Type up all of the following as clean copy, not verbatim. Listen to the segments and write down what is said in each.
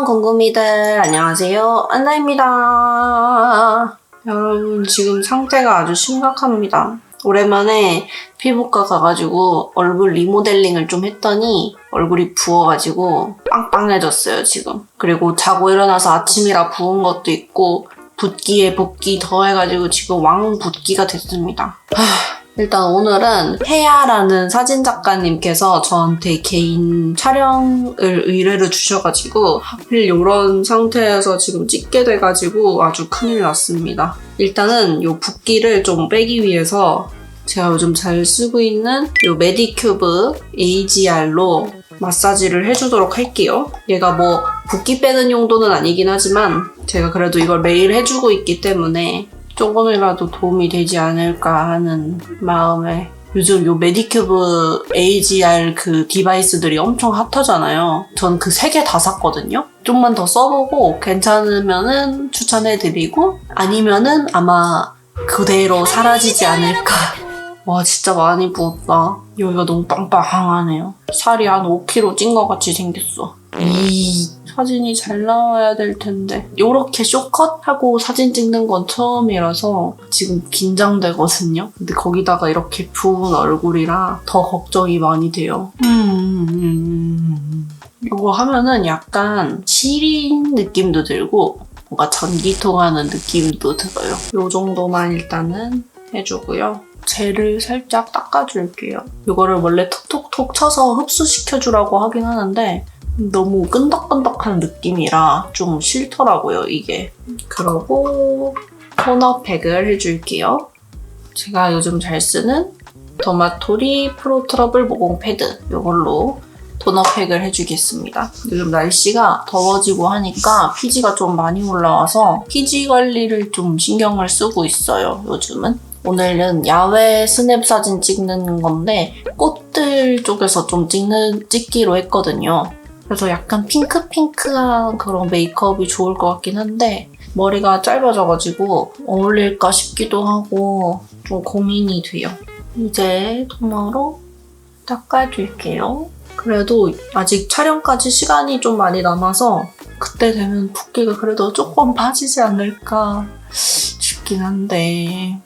궁금이들 안녕하세요, 안나입니다. 여러분 지금 상태가 아주 심각합니다. 오랜만에 피부과 가가지고 얼굴 리모델링을 좀 했더니 얼굴이 부어가지고 빵빵해졌어요 지금. 그리고 자고 일어나서 아침이라 부은 것도 있고 붓기에 붓기 더해가지고 지금 왕붓기가 됐습니다. 일단 오늘은 혜야라는 사진작가님께서 저한테 개인 촬영을 의뢰를 주셔가지고 하필 이런 상태에서 지금 찍게 돼가지고 아주 큰일 났습니다. 일단은 이 붓기를 좀 빼기 위해서 제가 요즘 잘 쓰고 있는 이 메디큐브 AGR로 마사지를 해주도록 할게요. 얘가 뭐 붓기 빼는 용도는 아니긴 하지만 제가 그래도 이걸 매일 해주고 있기 때문에 조금이라도 도움이 되지 않을까 하는 마음에. 요즘 요 메디큐브 AGR 그 디바이스들이 엄청 핫하잖아요. 전 그 3개 다 샀거든요. 좀만 더 써보고 괜찮으면은 추천해드리고 아니면은 아마 그대로 사라지지 않을까. 와 진짜 많이 부었다. 여기가 너무 빵빵하네요. 살이 한 5kg 찐 것 같이 생겼어. 사진이 잘 나와야 될 텐데 이렇게 쇼컷하고 사진 찍는 건 처음이라서 지금 긴장되거든요. 근데 거기다가 이렇게 부은 얼굴이라 더 걱정이 많이 돼요. 이거 하면은 약간 시린 느낌도 들고 뭔가 전기 통하는 느낌도 들어요. 이 정도만 일단은 해주고요. 젤을 살짝 닦아줄게요. 이거를 원래 톡톡톡 쳐서 흡수시켜주라고 하긴 하는데 너무 끈덕끈덕한 느낌이라 좀 싫더라고요, 이게. 그러고 토너팩을 해줄게요. 제가 요즘 잘 쓰는 더마토리 프로 트러블 모공 패드 이걸로 토너팩을 해주겠습니다. 요즘 날씨가 더워지고 하니까 피지가 좀 많이 올라와서 피지 관리를 좀 신경을 쓰고 있어요, 요즘은. 오늘은 야외 스냅 사진 찍는 건데 꽃들 쪽에서 좀 찍기로 했거든요. 그래서 약간 핑크핑크한 그런 메이크업이 좋을 것 같긴 한데 머리가 짧아져가지고 어울릴까 싶기도 하고 좀 고민이 돼요. 이제 토너로 닦아줄게요. 그래도 아직 촬영까지 시간이 좀 많이 남아서 그때 되면 붓기가 그래도 조금 빠지지 않을까 싶긴 한데.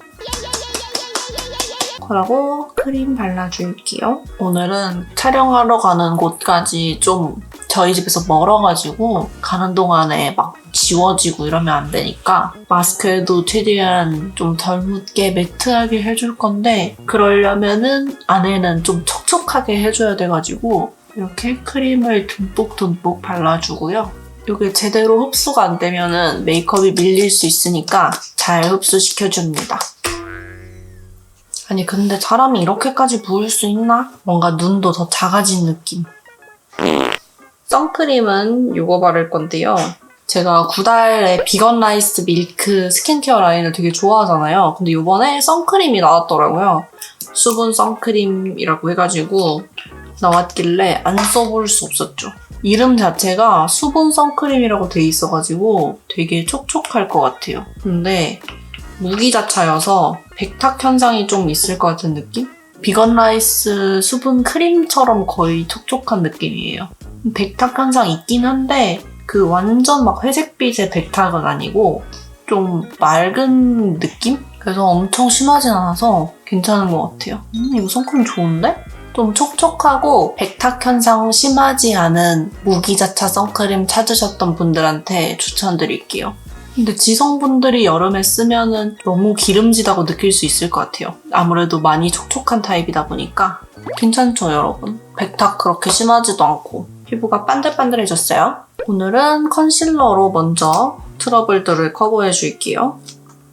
그러고 크림 발라줄게요. 오늘은 촬영하러 가는 곳까지 좀 저희 집에서 멀어가지고 가는 동안에 막 지워지고 이러면 안 되니까 마스크에도 최대한 좀 덜 묻게 매트하게 해줄 건데 그러려면은 안에는 좀 촉촉하게 해줘야 돼가지고 이렇게 크림을 듬뿍듬뿍 발라주고요. 이게 제대로 흡수가 안 되면은 메이크업이 밀릴 수 있으니까 잘 흡수시켜줍니다. 아니 근데 사람이 이렇게까지 부을 수 있나? 뭔가 눈도 더 작아진 느낌. 선크림은 이거 바를 건데요. 제가 구달의 비건 라이스 밀크 스킨케어 라인을 되게 좋아하잖아요. 근데 이번에 선크림이 나왔더라고요. 수분 선크림이라고 해가지고 나왔길래 안 써볼 수 없었죠. 이름 자체가 수분 선크림이라고 돼 있어가지고 되게 촉촉할 것 같아요. 근데 무기자차여서 백탁 현상이 좀 있을 것 같은 느낌? 비건 라이스 수분 크림처럼 거의 촉촉한 느낌이에요. 백탁 현상 있긴 한데 그 완전 막 회색빛의 백탁은 아니고 좀 맑은 느낌? 그래서 엄청 심하진 않아서 괜찮은 것 같아요. 이거 선크림 좋은데? 좀 촉촉하고 백탁 현상 심하지 않은 무기자차 선크림 찾으셨던 분들한테 추천드릴게요. 근데 지성분들이 여름에 쓰면은 너무 기름지다고 느낄 수 있을 것 같아요. 아무래도 많이 촉촉한 타입이다 보니까. 괜찮죠, 여러분? 백탁 그렇게 심하지도 않고 피부가 반들반들해졌어요. 오늘은 컨실러로 먼저 트러블들을 커버해줄게요.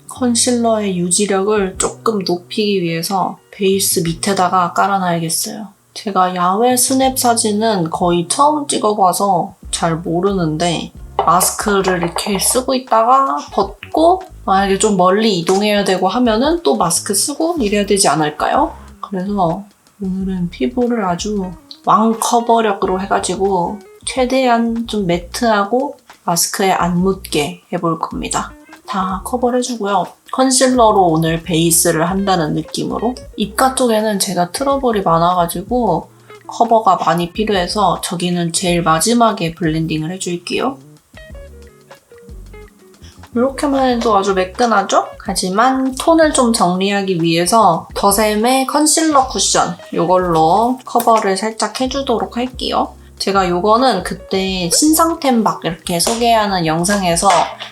컨실러의 유지력을 조금 높이기 위해서 베이스 밑에다가 깔아놔야겠어요. 제가 야외 스냅 사진은 거의 처음 찍어봐서 잘 모르는데 마스크를 이렇게 쓰고 있다가 벗고 만약에 좀 멀리 이동해야 되고 하면은 또 마스크 쓰고 이래야 되지 않을까요? 그래서 오늘은 피부를 아주 왕커버력으로 해가지고 최대한 좀 매트하고 마스크에 안 묻게 해볼 겁니다. 다 커버를 해주고요. 컨실러로 오늘 베이스를 한다는 느낌으로. 입가 쪽에는 제가 트러블이 많아가지고 커버가 많이 필요해서 저기는 제일 마지막에 블렌딩을 해줄게요. 이렇게만 해도 아주 매끈하죠? 하지만 톤을 좀 정리하기 위해서 더샘의 컨실러 쿠션 이걸로 커버를 살짝 해주도록 할게요. 제가 이거는 그때 신상템 막 이렇게 소개하는 영상에서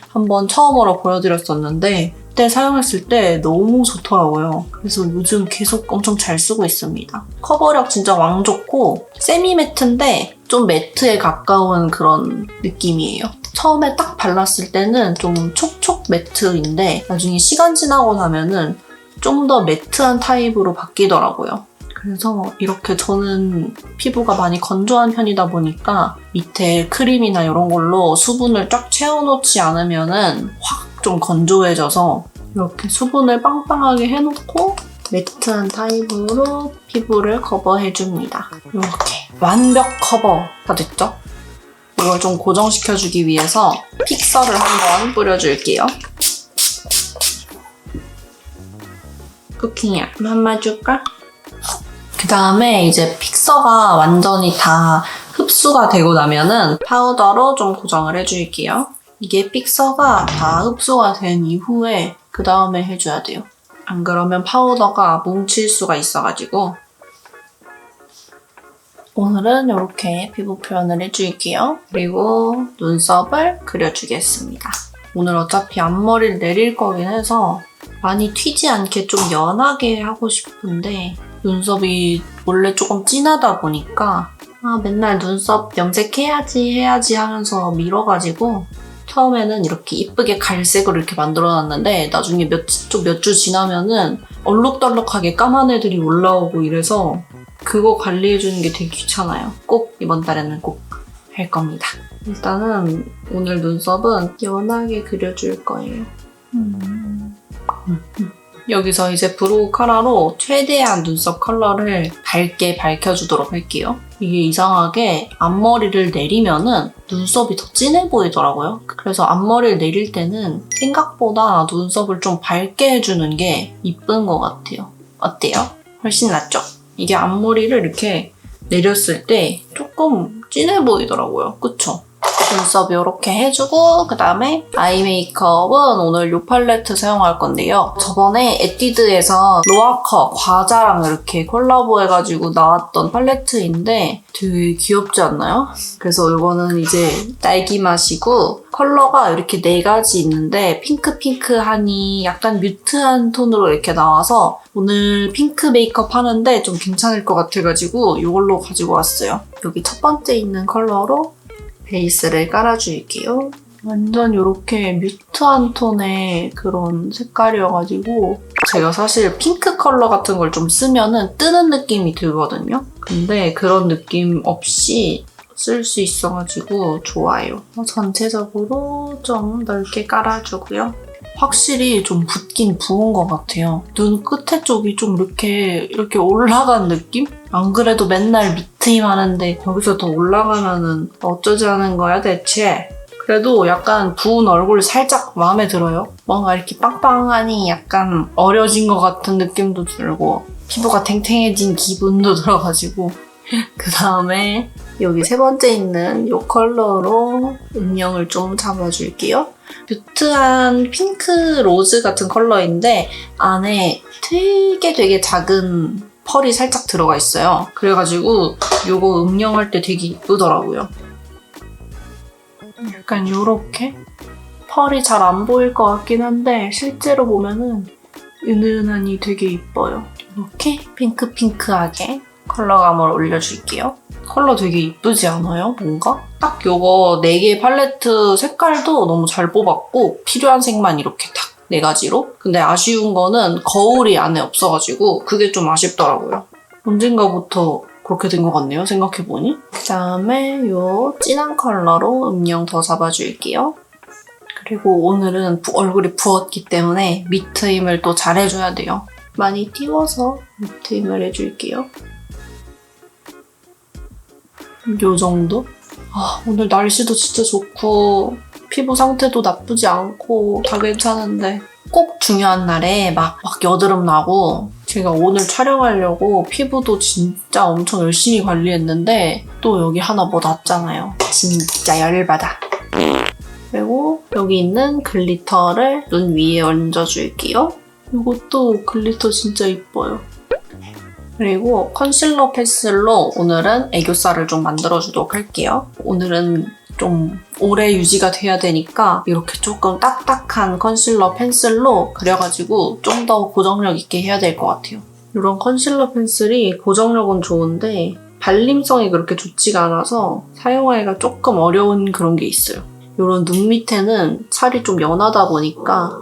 한번 처음으로 보여드렸었는데 그때 사용했을 때 너무 좋더라고요. 그래서 요즘 계속 엄청 잘 쓰고 있습니다. 커버력 진짜 왕 좋고 세미 매트인데 좀 매트에 가까운 그런 느낌이에요. 처음에 딱 발랐을 때는 좀 촉촉 매트인데 나중에 시간 지나고 나면은 좀 더 매트한 타입으로 바뀌더라고요. 그래서 이렇게 저는 피부가 많이 건조한 편이다 보니까 밑에 크림이나 이런 걸로 수분을 쫙 채워놓지 않으면은 확 좀 건조해져서 이렇게 수분을 빵빵하게 해놓고 매트한 타입으로 피부를 커버해줍니다. 이렇게 완벽 커버가 됐죠? 이걸 좀 고정시켜주기 위해서 픽서를 한번 뿌려줄게요. 쿠킹이야, 한 번 줄까? 그 다음에 이제 픽서가 완전히 다 흡수가 되고 나면은 파우더로 좀 고정을 해줄게요. 이게 픽서가 다 흡수가 된 이후에 그 다음에 해줘야 돼요. 안 그러면 파우더가 뭉칠 수가 있어가지고 오늘은 이렇게 피부 표현을 해줄게요. 그리고 눈썹을 그려주겠습니다. 오늘 어차피 앞머리를 내릴 거긴 해서 많이 튀지 않게 좀 연하게 하고 싶은데 눈썹이 원래 조금 진하다 보니까 맨날 눈썹 염색해야지 하면서 밀어가지고 처음에는 이렇게 이쁘게 갈색으로 이렇게 만들어놨는데 나중에 몇 주 지나면은 얼룩덜룩하게 까만 애들이 올라오고 이래서 그거 관리해주는 게 되게 귀찮아요. 꼭 이번 달에는 꼭 할 겁니다. 일단은 오늘 눈썹은 연하게 그려줄 거예요. 여기서 이제 브로우 카라로 최대한 눈썹 컬러를 밝게 밝혀주도록 할게요. 이게 이상하게 앞머리를 내리면은 눈썹이 더 진해 보이더라고요. 그래서 앞머리를 내릴 때는 생각보다 눈썹을 좀 밝게 해주는 게 이쁜 것 같아요. 어때요? 훨씬 낫죠? 이게 앞머리를 이렇게 내렸을 때 조금 진해 보이더라고요. 그쵸? 눈썹 이렇게 해주고 그 다음에 아이 메이크업은 오늘 이 팔레트 사용할 건데요. 저번에 에뛰드에서 로아커 과자랑 이렇게 콜라보해가지고 나왔던 팔레트인데 되게 귀엽지 않나요? 그래서 이거는 이제 딸기 맛이고 컬러가 이렇게 4가지 있는데 핑크하니 약간 뮤트한 톤으로 이렇게 나와서 오늘 핑크 메이크업 하는데 좀 괜찮을 것 같아가지고 이걸로 가지고 왔어요. 여기 첫 번째 있는 컬러로 베이스를 깔아줄게요. 완전 이렇게 뮤트한 톤의 그런 색깔이어가지고 제가 사실 핑크 컬러 같은 걸 좀 쓰면은 뜨는 느낌이 들거든요. 근데 그런 느낌 없이 쓸 수 있어가지고 좋아요. 전체적으로 좀 넓게 깔아주고요. 확실히 좀 붓긴 부은 것 같아요. 눈 끝에 쪽이 좀 이렇게 올라간 느낌? 안 그래도 맨날 밑트임 하는데 여기서 더 올라가면은 어쩌자는 거야 대체? 그래도 약간 부은 얼굴 살짝 마음에 들어요. 뭔가 이렇게 빵빵하니 약간 어려진 것 같은 느낌도 들고 피부가 탱탱해진 기분도 들어가지고 그 다음에 여기 세 번째 있는 이 컬러로 음영을 좀 잡아줄게요. 뮤트한 핑크 로즈 같은 컬러인데 안에 되게 작은 펄이 살짝 들어가 있어요. 그래가지고 이거 음영할 때 되게 이쁘더라고요. 약간 이렇게 펄이 잘 안 보일 것 같긴 한데 실제로 보면은 은은하니 되게 이뻐요. 이렇게 핑크하게 컬러감을 올려줄게요. 컬러 되게 이쁘지 않아요? 뭔가? 딱 요거 4개 팔레트 색깔도 너무 잘 뽑았고 필요한 색만 이렇게 딱 4가지로. 근데 아쉬운 거는 거울이 안에 없어가지고 그게 좀 아쉽더라고요. 언젠가부터 그렇게 된 것 같네요, 생각해보니. 그 다음에 요 진한 컬러로 음영 더 잡아줄게요. 그리고 오늘은 얼굴이 부었기 때문에 밑트임을 또 잘 해줘야 돼요. 많이 띄워서 밑트임을 해줄게요. 요 정도? 오늘 날씨도 진짜 좋고 피부 상태도 나쁘지 않고 다 괜찮은데 꼭 중요한 날에 막 여드름 나고 제가 오늘 촬영하려고 피부도 진짜 엄청 열심히 관리했는데 또 여기 하나 뭐 났잖아요. 진짜 열받아. 그리고 여기 있는 글리터를 눈 위에 얹어줄게요. 이것도 글리터 진짜 예뻐요. 그리고 컨실러 펜슬로 오늘은 애교살을 좀 만들어주도록 할게요. 오늘은 좀 오래 유지가 돼야 되니까 이렇게 조금 딱딱한 컨실러 펜슬로 그려가지고 좀 더 고정력 있게 해야 될 것 같아요. 이런 컨실러 펜슬이 고정력은 좋은데 발림성이 그렇게 좋지가 않아서 사용하기가 조금 어려운 그런 게 있어요. 이런 눈 밑에는 살이 좀 연하다 보니까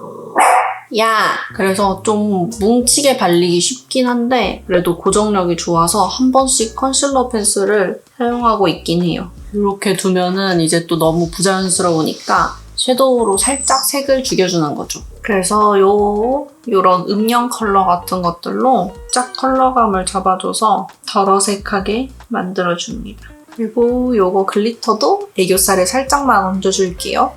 그래서 좀 뭉치게 발리기 쉽긴 한데 그래도 고정력이 좋아서 한 번씩 컨실러 펜슬을 사용하고 있긴 해요. 이렇게 두면은 이제 또 너무 부자연스러우니까 섀도우로 살짝 색을 죽여주는 거죠. 그래서 요런 음영 컬러 같은 것들로 쫙 컬러감을 잡아줘서 덜 어색하게 만들어줍니다. 그리고 요거 글리터도 애교살에 살짝만 얹어줄게요.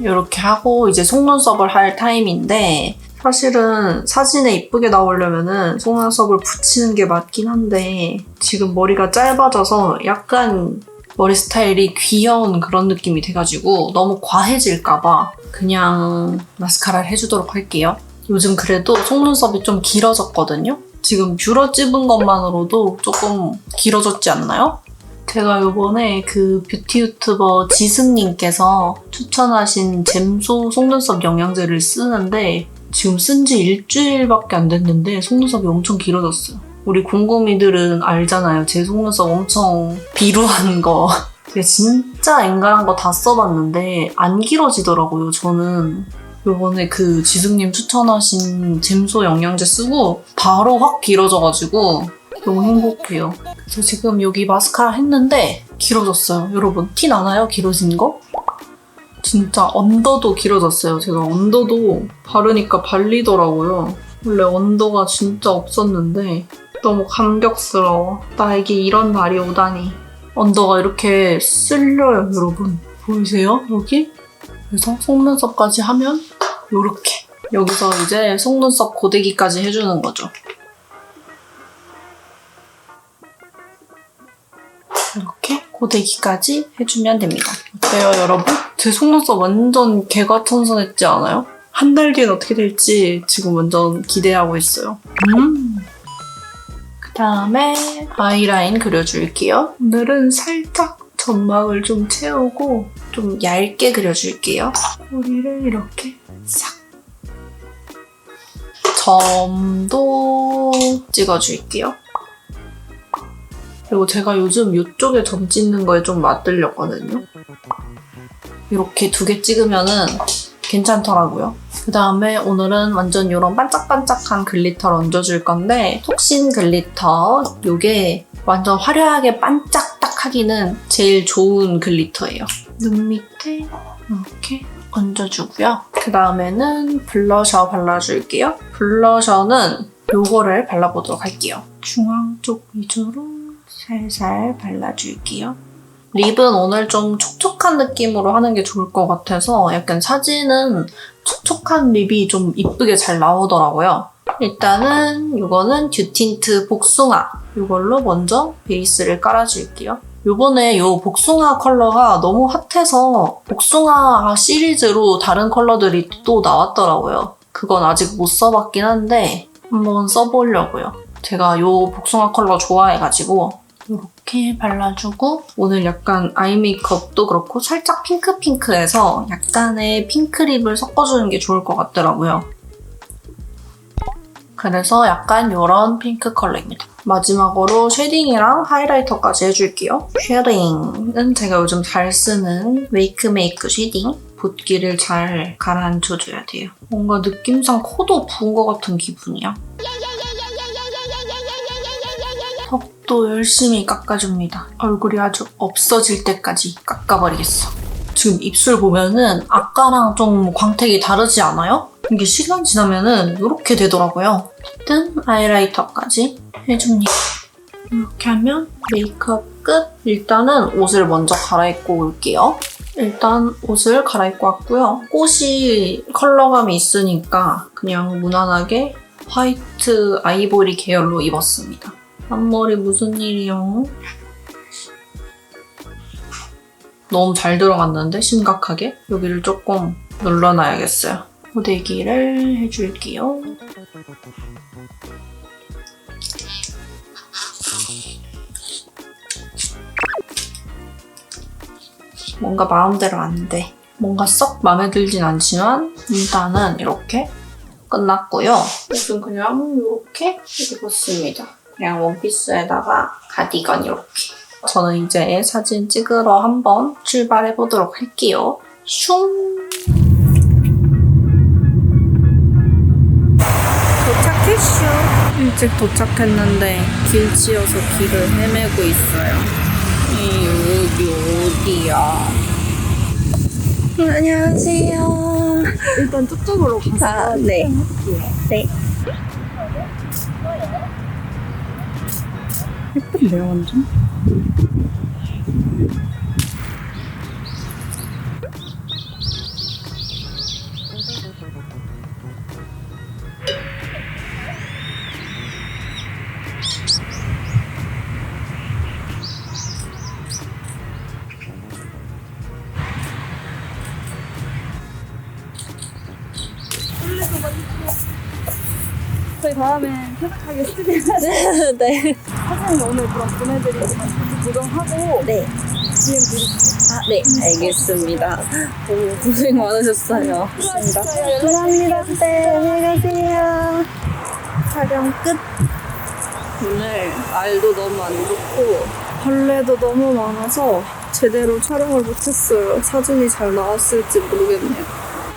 이렇게 하고 이제 속눈썹을 할 타임인데 사실은 사진에 이쁘게 나오려면은 속눈썹을 붙이는 게 맞긴 한데 지금 머리가 짧아져서 약간 머리 스타일이 귀여운 그런 느낌이 돼가지고 너무 과해질까봐 그냥 마스카라를 해주도록 할게요. 요즘 그래도 속눈썹이 좀 길어졌거든요. 지금 뷰러 찝은 것만으로도 조금 길어졌지 않나요? 제가 요번에 그 뷰티 유튜버 지승님께서 추천하신 잼소 속눈썹 영양제를 쓰는데 지금 쓴 지 일주일밖에 안 됐는데 속눈썹이 엄청 길어졌어요. 우리 곰곰이들은 알잖아요. 제 속눈썹 엄청 비루한 거. 제가 진짜 앵간한 거 다 써봤는데 안 길어지더라고요, 저는. 요번에 그 지승님 추천하신 잼소 영양제 쓰고 바로 확 길어져가지고 너무 행복해요. 그래서 지금 여기 마스카라 했는데 길어졌어요. 여러분 티 나나요? 길어진 거? 진짜 언더도 길어졌어요. 제가 언더도 바르니까 발리더라고요. 원래 언더가 진짜 없었는데 너무 감격스러워. 나에게 이런 날이 오다니. 언더가 이렇게 쓸려요, 여러분. 보이세요? 여기? 그래서 속눈썹까지 하면 요렇게. 여기서 이제 속눈썹 고데기까지 해주는 거죠. 이렇게 고데기까지 해주면 됩니다. 어때요, 여러분? 제 속눈썹 완전 개과천선했지 않아요? 한 달 뒤엔 어떻게 될지 지금 완전 기대하고 있어요. 그 다음에 아이라인 그려줄게요. 오늘은 살짝 점막을 좀 채우고 좀 얇게 그려줄게요. 꼬리를 이렇게 싹. 점도 찍어줄게요. 그리고 제가 요즘 이쪽에 점 찍는 거에 좀 맛들렸거든요. 이렇게 2개 찍으면은 괜찮더라고요. 그 다음에 오늘은 완전 이런 반짝반짝한 글리터를 얹어줄 건데 톡신 글리터. 이게 완전 화려하게 반짝딱 하기는 제일 좋은 글리터예요. 눈 밑에 이렇게 얹어주고요. 그 다음에는 블러셔 발라줄게요. 블러셔는 이거를 발라보도록 할게요. 중앙 쪽 위주로 살살 발라줄게요. 립은 오늘 좀 촉촉한 느낌으로 하는 게 좋을 것 같아서 약간 사진은 촉촉한 립이 좀 이쁘게 잘 나오더라고요. 일단은 이거는 듀틴트 복숭아. 이걸로 먼저 베이스를 깔아줄게요. 요번에 이 복숭아 컬러가 너무 핫해서 복숭아 시리즈로 다른 컬러들이 또 나왔더라고요. 그건 아직 못 써봤긴 한데 한번 써보려고요. 제가 이 복숭아 컬러 좋아해가지고 이렇게 발라주고 오늘 약간 아이 메이크업도 그렇고 살짝 핑크핑크해서 약간의 핑크립을 섞어주는 게 좋을 것 같더라고요. 그래서 약간 이런 핑크 컬러입니다. 마지막으로 쉐딩이랑 하이라이터까지 해줄게요. 쉐딩은 제가 요즘 잘 쓰는 웨이크메이크 쉐딩. 붓기를 잘 가라앉혀줘야 돼요. 뭔가 느낌상 코도 부은 것 같은 기분이야. 턱도 열심히 깎아줍니다. 얼굴이 아주 없어질 때까지 깎아버리겠어. 지금 입술 보면은 아까랑 좀 광택이 다르지 않아요? 이게 시간 지나면은 이렇게 되더라고요. 어쨌든 하이라이터까지 해줍니다. 이렇게 하면 메이크업 끝! 일단은 옷을 먼저 갈아입고 올게요. 일단 옷을 갈아입고 왔고요. 꽃이 컬러감이 있으니까 그냥 무난하게 화이트 아이보리 계열로 입었습니다. 앞머리 무슨 일이요? 너무 잘 들어갔는데 심각하게? 여기를 조금 눌러놔야겠어요. 고데기를 해줄게요. 뭔가 마음대로 안 돼. 뭔가 썩 마음에 들진 않지만 일단은 이렇게 끝났고요. 옷은 그냥 이렇게 입었습니다. 그냥 원피스에다가 가디건 이렇게. 저는 이제 사진 찍으러 한번 출발해 보도록 할게요. 슝! 도착했슈. 일찍 도착했는데 길 치여서 길을 헤매고 있어요. 여기 어디야? 안녕하세요. 일단 저쪽으로 가서 아, 네. 네. 예쁜데요, 완전? 저희 다음에 새벽하게 스튜디오에서 네. 사진 오늘 그럼 보내드리고 구경하고 네. DM 드릴게요. 아, 네. 알겠습니다. 너무 고생 많으셨어요. 감사합니다. 네, 안녕히 가세요. 촬영 끝. 오늘 날도 너무 안 좋고 벌레도 너무 많아서 제대로 촬영을 못했어요. 사진이 잘 나왔을지 모르겠네요.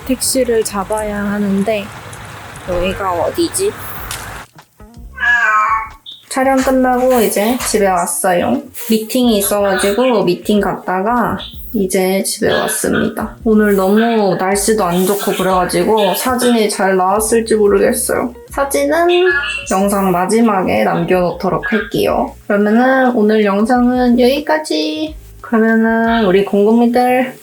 택시를 잡아야 하는데 여기가 어디지? 촬영 끝나고 이제 집에 왔어요. 미팅이 있어가지고 미팅 갔다가 이제 집에 왔습니다. 오늘 너무 날씨도 안 좋고 그래가지고 사진이 잘 나왔을지 모르겠어요. 사진은 영상 마지막에 남겨놓도록 할게요. 그러면은 오늘 영상은 여기까지. 그러면은 우리 공공이들